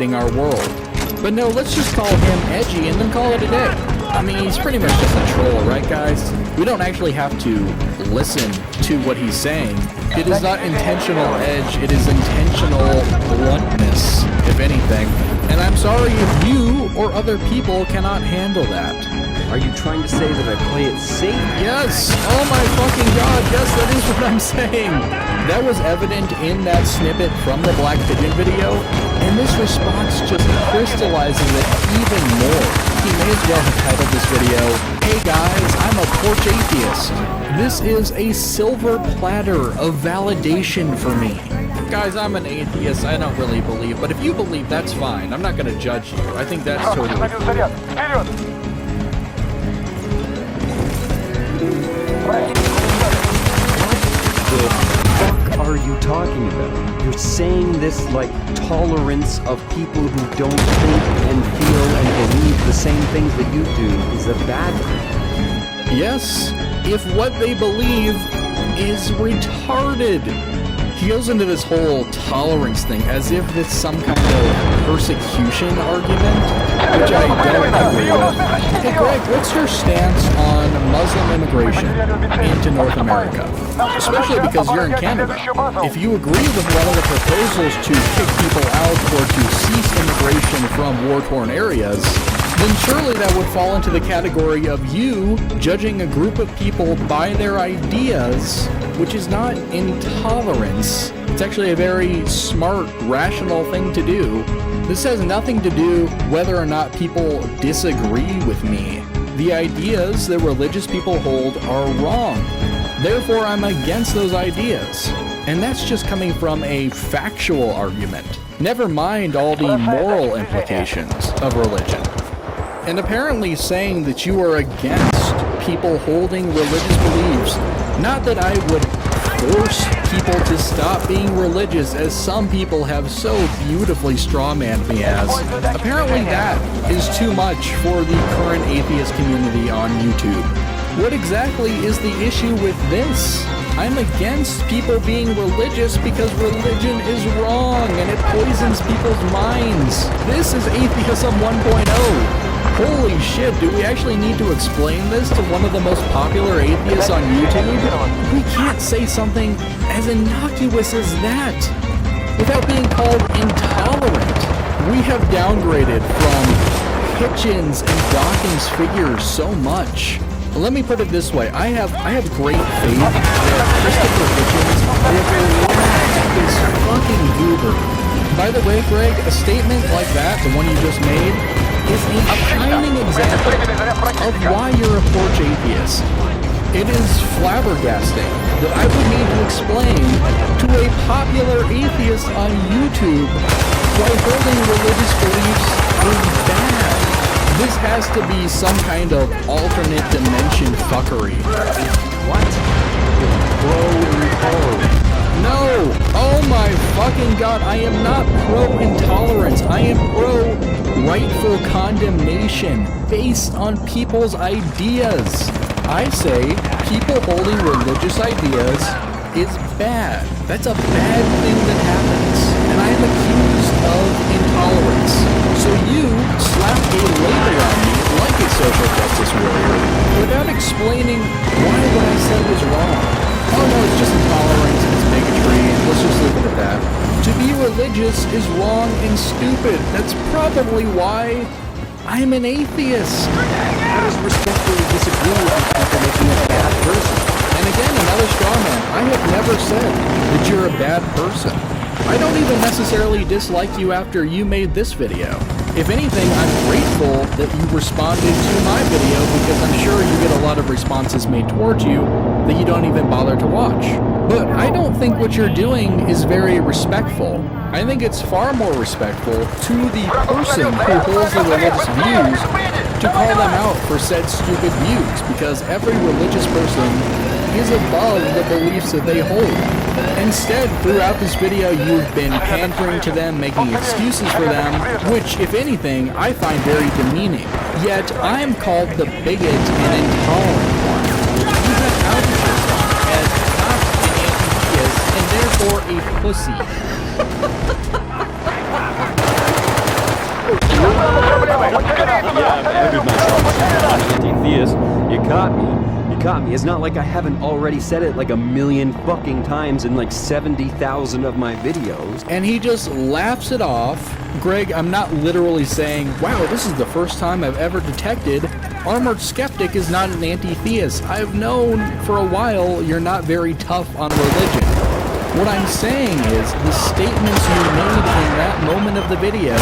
dominating our world. But no, let's just call him edgy and then call it a day. I mean, he's pretty much just a troll, right guys? We don't actually have to listen to what he's saying. It is not intentional edge, it is intentional bluntness, if anything. And I'm sorry if you or other people cannot handle that. Are you trying to say that I play it safe? Yes! Oh my fucking god, yes, that is what I'm saying! That was evident in that snippet from the Black Pigeon video, and this response just crystallizes it even more. He may as well have titled this video, "Hey guys, I'm a porch atheist." This is a silver platter of validation for me. Guys, I'm an atheist, I don't really believe, but if you believe, that's fine. I'm not gonna judge you. I think that's totally What the fuck are you talking about? You're saying this like tolerance of people who don't think and feel and believe the same things that you do is a bad thing. Yes, if what they believe is retarded. He goes into this whole tolerance thing as if it's some kind of persecution argument, which I don't agree with. Hey Greg, what's your stance on Muslim immigration into North America? Especially because you're in Canada. If you agree with one of the proposals to kick people out or to cease immigration from war-torn areas, then surely that would fall into the category of you judging a group of people by their ideas, which is not intolerance. It's actually a very smart, rational thing to do. This has nothing to do whether or not people disagree with me. The ideas that religious people hold are wrong. Therefore, I'm against those ideas. And that's just coming from a factual argument. Never mind all the moral implications of religion. And apparently saying that you are against people holding religious beliefs, not that I would force people to stop being religious as some people have so beautifully strawmanned me as. Apparently that is too much for the current atheist community on YouTube. What exactly is the issue with this? I'm against people being religious because religion is wrong and it poisons people's minds. This is Atheism 1.0. Holy shit, do we actually need to explain this to one of the most popular atheists on YouTube? We can't say something as innocuous as that without being called intolerant. We have downgraded from Hitchens and Dawkins figures so much. Let me put it this way, I have great faith that Christopher Hitchens will laugh this fucking goober. By the way, Greg, a statement like that, the one you just made, is a shining example of why you're a porch atheist. It is flabbergasting that I would need to explain to a popular atheist on YouTube why holding religious beliefs is bad. This has to be some kind of alternate dimension fuckery. What? Pro-intolerance. No! Oh my fucking god, I am not pro-intolerance. I am pro-rightful condemnation based on people's ideas. I say people holding religious ideas is bad. That's a bad thing that happens. And I am accused of intolerance. So you slap a label on me like a social justice warrior without explaining why what I said was wrong. Oh no, it's just intolerance, it's bigotry, let's just leave it at that. To be religious is wrong and stupid. That's probably why I'm an atheist. I just respectfully disagree with you for making a bad person. And again, another straw man. I have never said that you're a bad person. I don't even necessarily dislike you after you made this video. If anything, I'm grateful that you responded to my video because I'm sure you get a lot of responses made towards you that you don't even bother to watch. But I don't think what you're doing is very respectful. I think it's far more respectful to the person who holds the religious views to call them out for said stupid views, because every religious person is above the beliefs that they hold. Instead, throughout this video, you've been pandering to them, making excuses for them, which, if anything, I find very demeaning. Yet, I am called the bigot and intolerant one. You have outed yourself as not an atheist and therefore a pussy. I've outed myself as an anti-theist. You caught me. You caught me. It's not like I haven't already said it like a million fucking times in like 70,000 of my videos. And he just laughs it off. Greg, I'm not literally saying, wow, this is the first time I've ever detected Armored Skeptic is not an anti-theist. I've known for a while you're not very tough on religion. What I'm saying is the statements you made in that moment of the video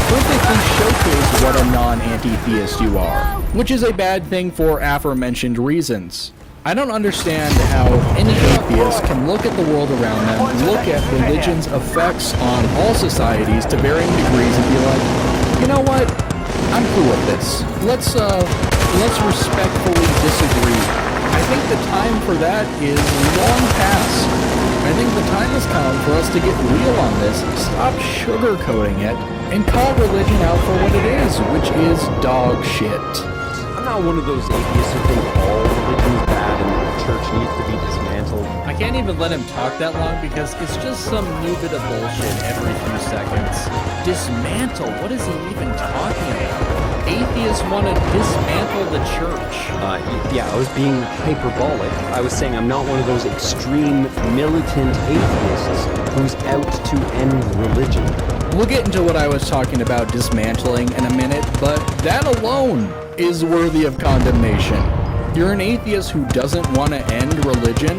perfectly showcase what a non-anti-theist you are, which is a bad thing for aforementioned reasons. I don't understand how any atheist can look at the world around them, look at religion's effects on all societies to varying degrees and be like, you know what, I'm cool with this. Let's respectfully disagree. I think the time for that is long past. I think the time has come for us to get real on this, stop sugarcoating it, and call religion out for what it is, which is dog shit. I'm not one of those atheists who think all religion is bad and the church needs to be dismantled. I can't even let him talk that long because it's just some new bit of bullshit every few seconds. Dismantle? What is he even talking about? Atheists want to dismantle the church. Yeah, I was being hyperbolic. I was saying I'm not one of those extreme militant atheists who's out to end religion. We'll get into what I was talking about dismantling in a minute, but that alone is worthy of condemnation. You're an atheist who doesn't want to end religion,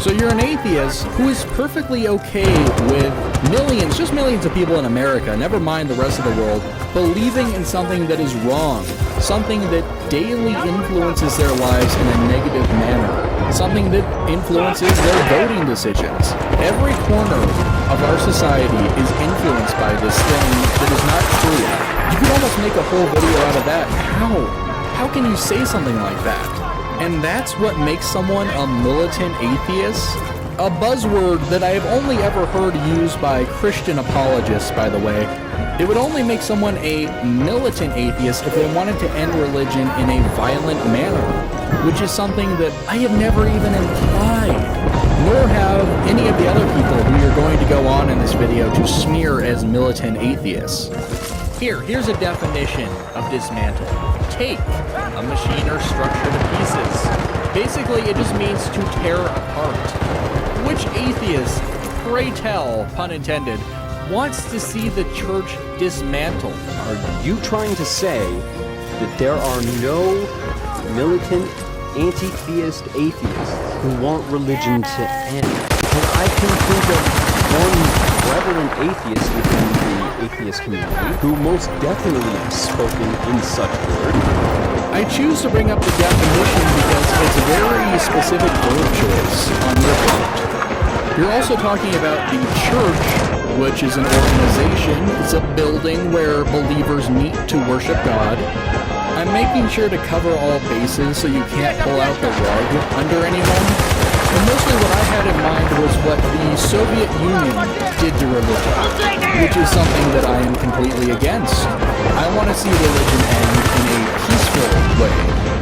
so you're an atheist who is perfectly okay with millions, just millions of people in America, never mind the rest of the world, believing in something that is wrong, something that daily influences their lives in a negative manner, something that influences their voting decisions. Every corner of our society is influenced by this thing that is not true. You could almost make a whole video out of that. How can you say something like that? And that's what makes someone a militant atheist? A buzzword that I have only ever heard used by Christian apologists, by the way. It would only make someone a militant atheist if they wanted to end religion in a violent manner, which is something that I have never even implied, nor have any of the other people who you're going to go on in this video to smear as militant atheists. Here's a definition of dismantle. Take a machine or structure to pieces. Basically, it just means to tear apart. Which atheist, pray tell, pun intended, wants to see the church dismantled? Are you trying to say that there are no militant anti-theist atheists who want religion to end? And I can think of one prevalent atheist within the atheist community who most definitely has spoken in such words. I choose to bring up the definition because it's a very specific word choice on your part. You're also talking about the church, which is an organization. It's a building where believers meet to worship God. I'm making sure to cover all bases so you can't pull out the rug under anyone. And mostly what I had in mind was what the Soviet Union did to religion, which is something that I am completely against. I want to see religion end in a peaceful way.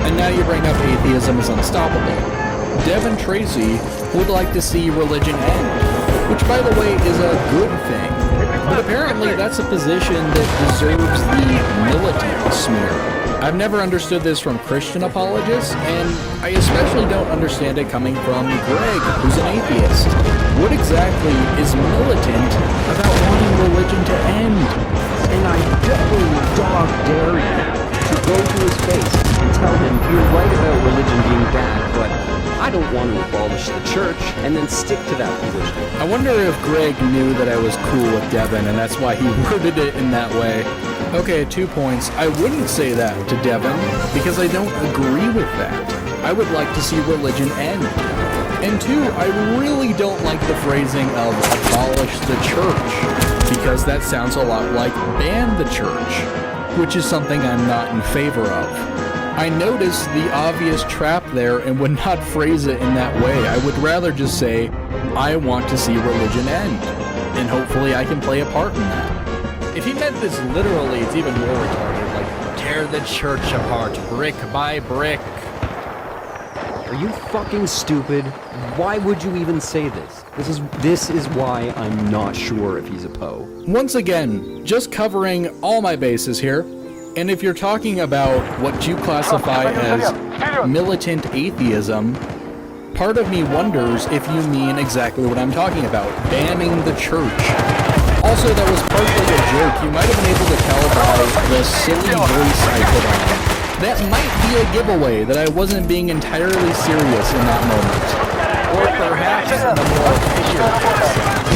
And now you bring up atheism as unstoppable. Devin Tracy would like to see religion end, which by the way is a good thing. But apparently that's a position that deserves the militant smear. I've never understood this from Christian apologists, and I especially don't understand it coming from Greg, who's an atheist. What exactly is militant about wanting religion to end? And I definitely dog dare you to go to his face and tell him you're right about religion being bad, but I don't want to abolish the church, and then stick to that position. I wonder if Greg knew that I was cool with Devin, and that's why he worded it in that way. Okay, 2 points. I wouldn't say that to Devin, because I don't agree with that. I would like to see religion end. And 2, I really don't like the phrasing of abolish the church, because that sounds a lot like ban the church, which is something I'm not in favor of. I noticed the obvious trap there and would not phrase it in that way. I would rather just say, I want to see religion end, and hopefully I can play a part in that. If he meant this literally, it's even more retarded, like, tear the church apart, brick by brick. Are you fucking stupid? Why would you even say this? This is why I'm not sure if he's a Poe. Once again, just covering all my bases here. And if you're talking about what you classify as militant atheism, part of me wonders if you mean exactly what I'm talking about, banning the church. Also, that was partially a joke. You might have been able to tell by the silly voice I put on. That might be a giveaway that I wasn't being entirely serious in that moment. Or perhaps the more figurative sense.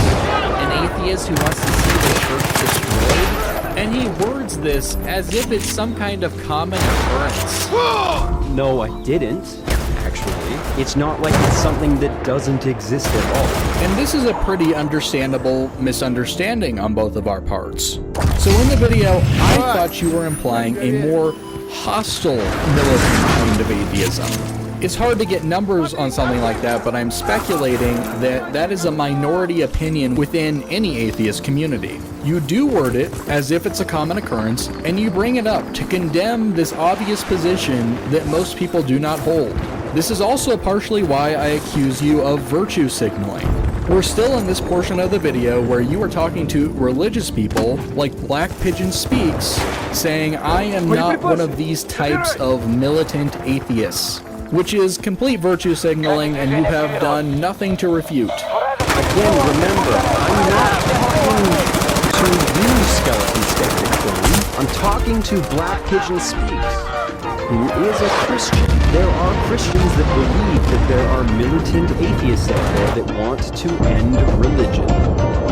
An atheist who wants to see the church destroyed? And he words this as if it's some kind of common occurrence. No, I didn't, actually. It's not like it's something that doesn't exist at all. And this is a pretty understandable misunderstanding on both of our parts. So in the video, I thought you were implying a more hostile militant kind of atheism. It's hard to get numbers on something like that, but I'm speculating that that is a minority opinion within any atheist community. You do word it as if it's a common occurrence, and you bring it up to condemn this obvious position that most people do not hold. This is also partially why I accuse you of virtue signaling. We're still in this portion of the video where you are talking to religious people, like Black Pigeon Speaks, saying I am not one of these types of militant atheists, which is complete virtue signaling and you have done nothing to refute. Again, remember, I'm not talking to you, Skeleton Skeptic Clone. I'm talking to Black Pigeon Speaks, who is a Christian. There are Christians that believe that there are militant atheists out there that want to end religion.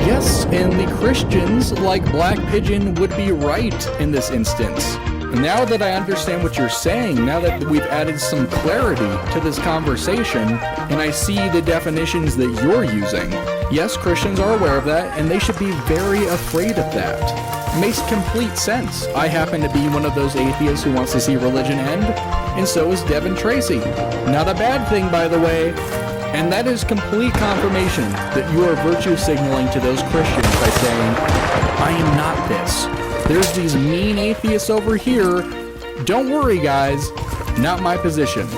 Yes, and the Christians, like Black Pigeon, would be right in this instance. Now that I understand what you're saying, now that we've added some clarity to this conversation, and I see the definitions that you're using, yes, Christians are aware of that, and they should be very afraid of that. Makes complete sense. I happen to be one of those atheists who wants to see religion end, and so is Devin Tracy. Not a bad thing, by the way. And that is complete confirmation that you are virtue signaling to those Christians by saying, I am not this. There's these mean atheists over here. Don't worry, guys. Not my position.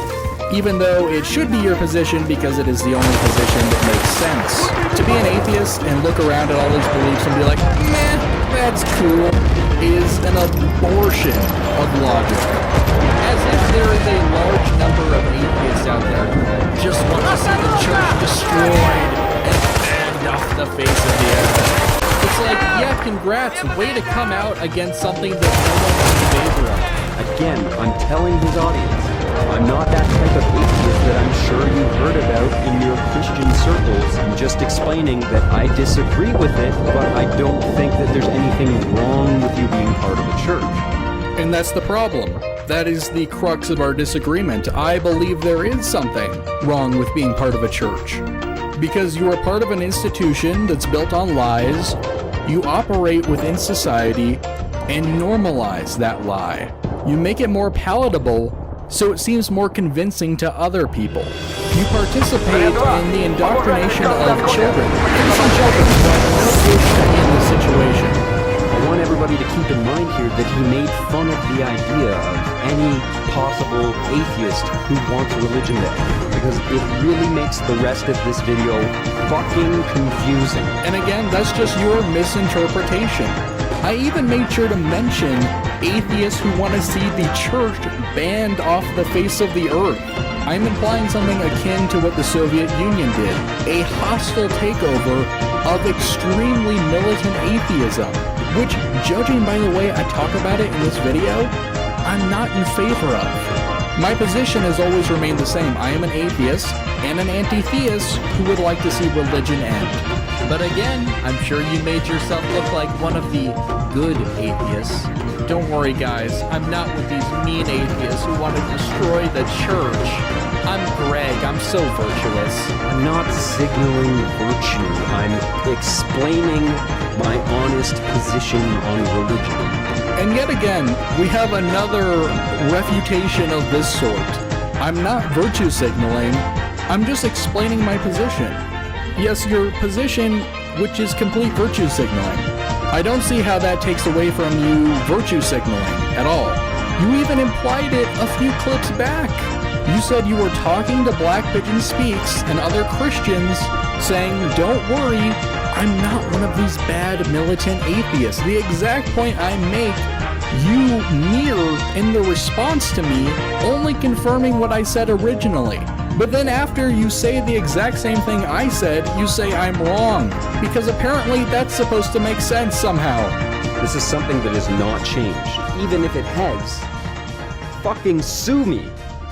Even though it should be your position because it is the only position that makes sense. To be an atheist and look around at all these beliefs and be like, meh, that's cool, is an abortion of logic. As if there is a large number of atheists out there who just want to see the church destroyed and banned off the face of the earth. It's like, yeah, congrats, way to come out against something that no one is in favor of. Again, I'm telling his audience, I'm not that type of atheist that I'm sure you've heard about in your Christian circles. I'm just explaining that I disagree with it, but I don't think that there's anything wrong with you being part of a church. And that's the problem. That is the crux of our disagreement. I believe there is something wrong with being part of a church. Because you are part of an institution that's built on lies, you operate within society, and normalize that lie. You make it more palatable, so it seems more convincing to other people. You participate in the indoctrination of children, innocent children who have no wish to be in this situation. I want everybody to keep in mind here that he made fun of the idea of any possible atheist who wants religion to end, because it really makes the rest of this video fucking confusing. And again, that's just your misinterpretation. I even made sure to mention atheists who want to see the church banned off the face of the earth. I'm implying something akin to what the Soviet Union did, a hostile takeover of extremely militant atheism, which, judging by the way I talk about it in this video, I'm not in favor of. My position has always remained the same. I am an atheist and an anti-theist who would like to see religion end. But again, I'm sure you made yourself look like one of the good atheists. Don't worry, guys. I'm not with these mean atheists who want to destroy the church. I'm Greg. I'm so virtuous. I'm not signaling virtue. I'm explaining my honest position on religion. And yet again, we have another refutation of this sort. I'm not virtue signaling. I'm just explaining my position. Yes, your position, which is complete virtue signaling. I don't see how that takes away from you virtue signaling at all. You even implied it a few clips back. You said you were talking to Black Pigeon Speaks and other Christians saying, don't worry, I'm not one of these bad militant atheists. The exact point I make, you mirror in the response to me, only confirming what I said originally. But then after you say the exact same thing I said, you say I'm wrong. Because apparently that's supposed to make sense somehow. This is something that has not changed. Even if it has, fucking sue me.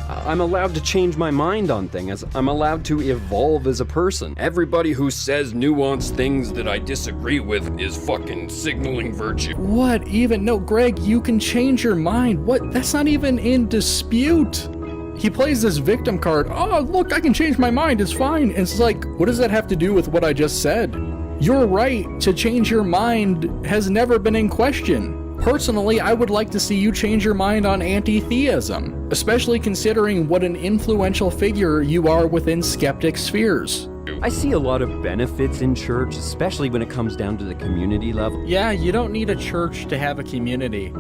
I'm allowed to change my mind on things. I'm allowed to evolve as a person. Everybody who says nuanced things that I disagree with is fucking signaling virtue. What even? No, Greg, you can change your mind. What? That's not even in dispute. He plays this victim card. Oh, look, I can change my mind. It's fine. It's like, what does that have to do with what I just said? Your right to change your mind has never been in question. Personally, I would like to see you change your mind on anti-theism, especially considering what an influential figure you are within skeptic spheres. I see a lot of benefits in church, especially when it comes down to the community level. Yeah, you don't need a church to have a community.